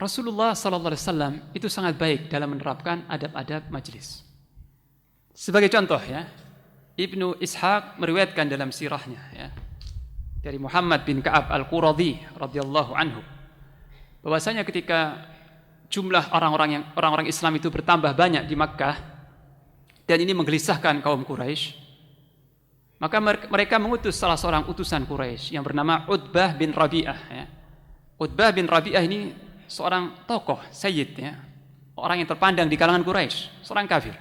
Rasulullah sallallahu alaihi wasallam itu sangat baik dalam menerapkan adab-adab majelis. Sebagai contoh ya, Ibnu Ishaq meriwayatkan dalam sirahnya ya, dari Muhammad bin Ka'ab Al-Quradhi radhiyallahu anhu, bahwasanya ketika jumlah orang-orang Islam itu bertambah banyak di Makkah dan ini menggelisahkan kaum Quraisy, maka mereka mengutus salah seorang utusan Quraisy yang bernama Utbah bin Rabi'ah ya. Utbah bin Rabi'ah ini seorang tokoh sayyid ya, orang yang terpandang di kalangan Quraisy, seorang kafir.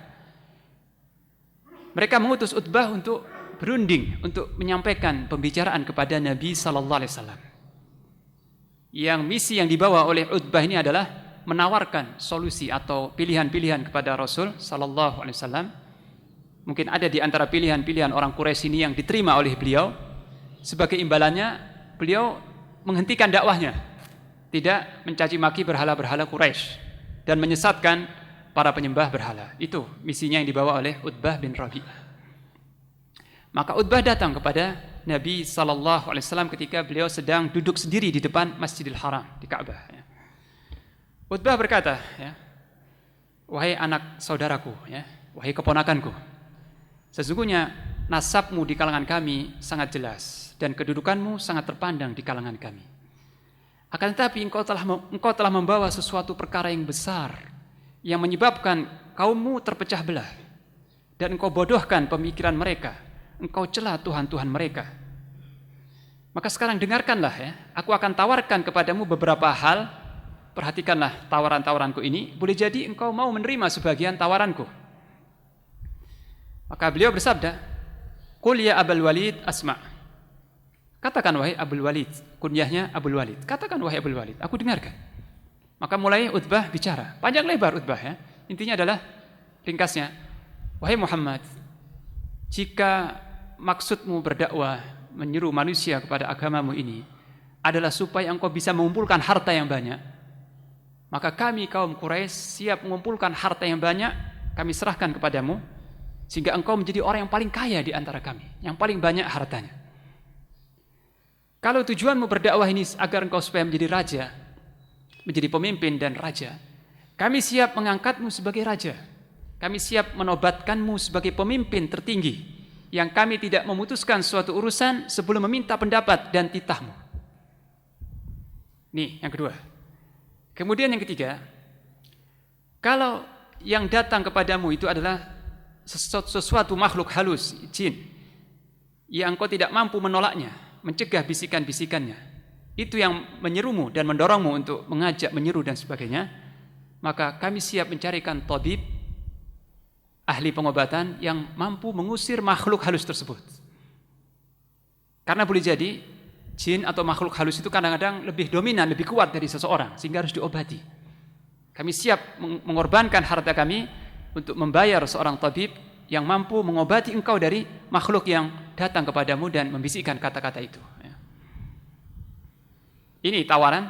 Mereka mengutus Utbah untuk berunding, untuk menyampaikan pembicaraan kepada Nabi sallallahu alaihi wasallam. Yang misi yang dibawa oleh Utbah ini adalah menawarkan solusi atau pilihan-pilihan kepada Rasul sallallahu alaihi wasallam. Mungkin ada di antara pilihan-pilihan orang Quraisy ini yang diterima oleh beliau. Sebagai imbalannya, beliau menghentikan dakwahnya, tidak mencaci maki berhala-berhala Quraisy dan menyesatkan para penyembah berhala. Itu misinya yang dibawa oleh Utbah bin Rabi'ah. Maka Utbah datang kepada Nabi sallallahu alaihi wasallam ketika beliau sedang duduk sendiri di depan Masjidil Haram di Ka'bah ya. Utbah berkata ya, wahai anak saudaraku ya, wahai keponakanku, sesungguhnya nasabmu di kalangan kami sangat jelas dan kedudukanmu sangat terpandang di kalangan kami. Akan tetapi engkau telah membawa sesuatu perkara yang besar yang menyebabkan kaummu terpecah belah, dan engkau bodohkan pemikiran mereka, engkau celah Tuhan-Tuhan mereka. Maka sekarang dengarkanlah ya, aku akan tawarkan kepadamu beberapa hal. Perhatikanlah tawaran-tawaranku ini, boleh jadi engkau mau menerima sebagian tawaranku. Maka beliau bersabda, qul ya Abul Walid asma'. Katakan wahai Abul Walid, kunyahnya Abul Walid. Katakan wahai Abul Walid, aku dengarkan. Maka mulai Utbah bicara, panjang lebar Utbah ya. Intinya adalah, ringkasnya, wahai Muhammad, jika maksudmu berdakwah menyeru manusia kepada agamamu ini adalah supaya engkau bisa mengumpulkan harta yang banyak, maka kami kaum Quraisy siap mengumpulkan harta yang banyak, kami serahkan kepadamu sehingga engkau menjadi orang yang paling kaya di antara kami, yang paling banyak hartanya. Kalau tujuanmu berdakwah ini agar engkau supaya menjadi raja, menjadi pemimpin dan raja, kami siap mengangkatmu sebagai raja. Kami siap menobatkanmu sebagai pemimpin tertinggi yang kami tidak memutuskan suatu urusan sebelum meminta pendapat dan titahmu. Nih yang kedua. Kemudian yang ketiga, kalau yang datang kepadamu itu adalah sesuatu makhluk halus, jin, yang engkau tidak mampu menolaknya, mencegah bisikan-bisikannya, itu yang menyerumu dan mendorongmu untuk mengajak, menyeru dan sebagainya, maka kami siap mencarikan tabib, ahli pengobatan yang mampu mengusir makhluk halus tersebut. Karena boleh jadi jin atau makhluk halus itu kadang-kadang lebih dominan, lebih kuat dari seseorang, sehingga harus diobati. Kami siap mengorbankan harta kami untuk membayar seorang tabib yang mampu mengobati engkau dari makhluk yang datang kepadamu dan membisikkan kata-kata itu. Ini tawaran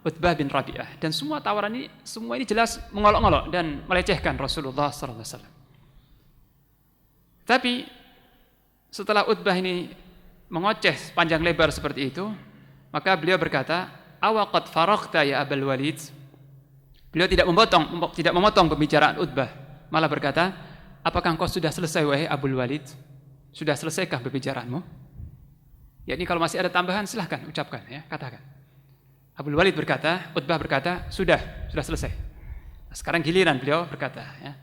Utbah bin Rabi'ah, dan semua tawaran ini, semua ini jelas mengolok-olok dan melecehkan Rasulullah sallallahu alaihi wasallam. Tapi setelah Utbah ini mengoceh panjang lebar seperti itu, maka beliau berkata, awaqad faraghta ya Abul Walid. Beliau tidak memotong pembicaraan Utbah, malah berkata, apakah engkau sudah selesai wahai Abul Walid? Sudah selesaikah pembicaraanmu? Ya, ini kalau masih ada tambahan silahkan ucapkan ya, katakan. Abul Walid berkata, Utbah berkata, sudah selesai. Nah, sekarang giliran beliau berkata ya,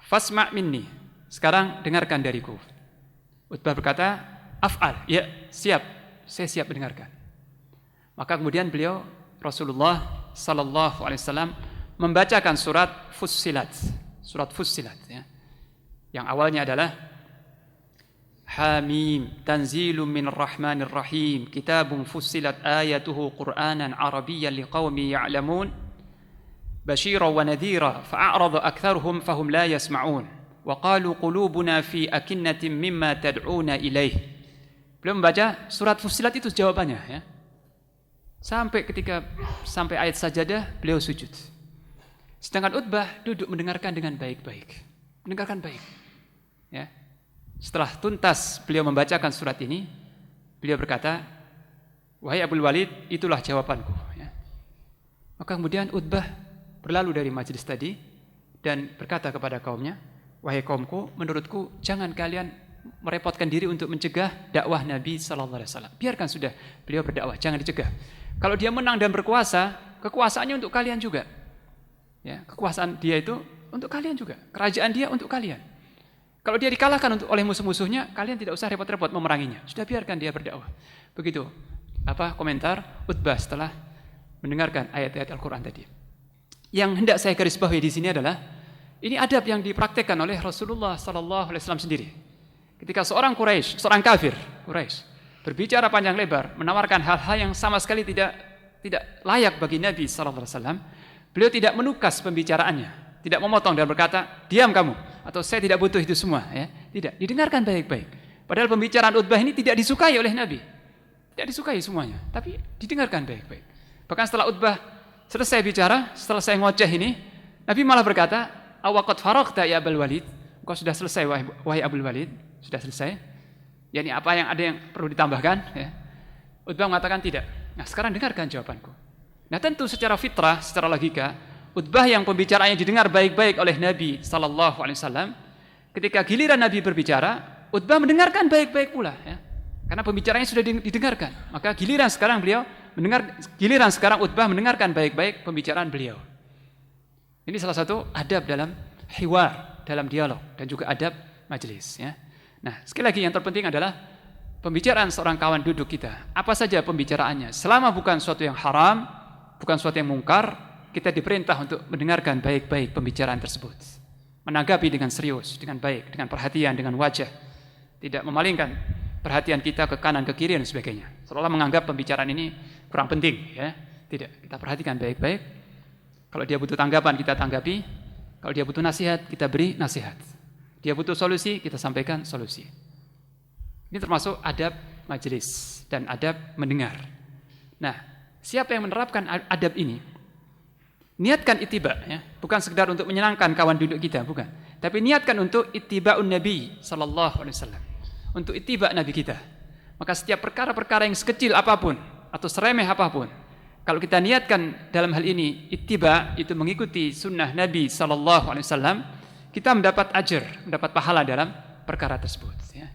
fasma' minni, sekarang dengarkan dariku. Utbah berkata, af'al, ya siap, saya siap mendengarkan. Maka kemudian beliau, Rasulullah sallallahu alaihi wasallam membacakan surat Fussilat ya, yang awalnya adalah Hamim tanzilun minir rahmanir rahim kitabun fussilat ayatuhu qur'anan arabiyyan liqaumin ya'lamun basyiran wa nadhira fa'arada aktsaruhum fahum la yasma'un wa qalu qulubuna fi akinnatin mimma tad'una ilaih. Beliau membaca surat Fussilat itu jawabannya ya. Sampai ayat sajadah beliau sujud. Sedangkan Utbah duduk mendengarkan dengan baik-baik. Mendengarkan baik. Ya. Setelah tuntas beliau membacakan surat ini, beliau berkata, wahai Abul Walid, itulah jawabanku. Ya. Maka kemudian Utbah berlalu dari majelis tadi dan berkata kepada kaumnya, wahai kaumku, menurutku jangan kalian merepotkan diri untuk mencegah dakwah Nabi sallallahu alaihi wasallam. Biarkan sudah beliau berdakwah, jangan dicegah. Kalau dia menang dan berkuasa, kekuasaannya untuk kalian juga. Ya, kekuasaan dia itu untuk kalian juga. Kerajaan dia untuk kalian. Kalau dia dikalahkan oleh musuh-musuhnya, kalian tidak usah repot-repot memeranginya. Sudah biarkan dia berdakwah. Begitu komentar Utbah setelah mendengarkan ayat-ayat Al-Qur'an tadi. Yang hendak saya garis bawahi di sini adalah ini adab yang dipraktekkan oleh Rasulullah sallallahu alaihi wasallam sendiri. Ketika seorang Quraisy, seorang kafir Quraisy berbicara panjang lebar, menawarkan hal-hal yang sama sekali tidak layak bagi Nabi sallallahu alaihi wasallam, beliau tidak menukas pembicaraannya, tidak memotong dan berkata, "Diam kamu," atau "Saya tidak butuh itu semua," ya. Tidak, didengarkan baik-baik. Padahal pembicaraan Utbah ini tidak disukai oleh Nabi. Tidak disukai semuanya, tapi didengarkan baik-baik. Bahkan setelah Utbah selesai bicara, setelah saya ngoceh ini, Nabi malah berkata, "Awaqad faraghta ya Abul Walid?" Engkau sudah selesai wahai Abul Walid? Sudah selesai? Yani apa yang ada yang perlu ditambahkan? Ya. Utbah mengatakan tidak. Nah, sekarang dengarkan jawabanku. Nah, tentu secara fitrah, secara logika, Utbah yang pembicaraannya didengar baik-baik oleh Nabi sallallahu alaihi wasallam, ketika giliran Nabi berbicara, Utbah mendengarkan baik-baik pula, ya. Karena pembicaranya sudah didengarkan. Maka giliran sekarang Utbah mendengarkan baik-baik pembicaraan beliau. Ini salah satu adab dalam hiwar, dalam dialog, dan juga adab majelis, ya. Nah, sekali lagi yang terpenting adalah pembicaraan seorang kawan duduk kita. Apa saja pembicaraannya, selama bukan suatu yang haram, bukan suatu yang mungkar, kita diperintah untuk mendengarkan baik-baik pembicaraan tersebut. Menanggapi dengan serius, dengan baik, dengan perhatian, dengan wajah. Tidak memalingkan perhatian kita ke kanan, ke kiri, dan sebagainya. Seolah menganggap pembicaraan ini kurang penting, ya. Tidak, kita perhatikan baik-baik. Kalau dia butuh tanggapan, kita tanggapi. Kalau dia butuh nasihat, kita beri nasihat. Dia butuh solusi, kita sampaikan solusi. Ini termasuk adab majelis dan adab mendengar. Nah, siapa yang menerapkan adab ini? Niatkan ittiba, ya. Bukan sekedar untuk menyenangkan kawan duduk kita, bukan. Tapi niatkan untuk ittiba'un Nabi sallallahu alaihi wasallam. Untuk ittiba Nabi kita. Maka setiap perkara-perkara yang sekecil apapun atau seremeh apapun, kalau kita niatkan dalam hal ini ittiba, itu mengikuti sunnah Nabi sallallahu alaihi wasallam, kita mendapat ajar, mendapat pahala dalam perkara tersebut, ya.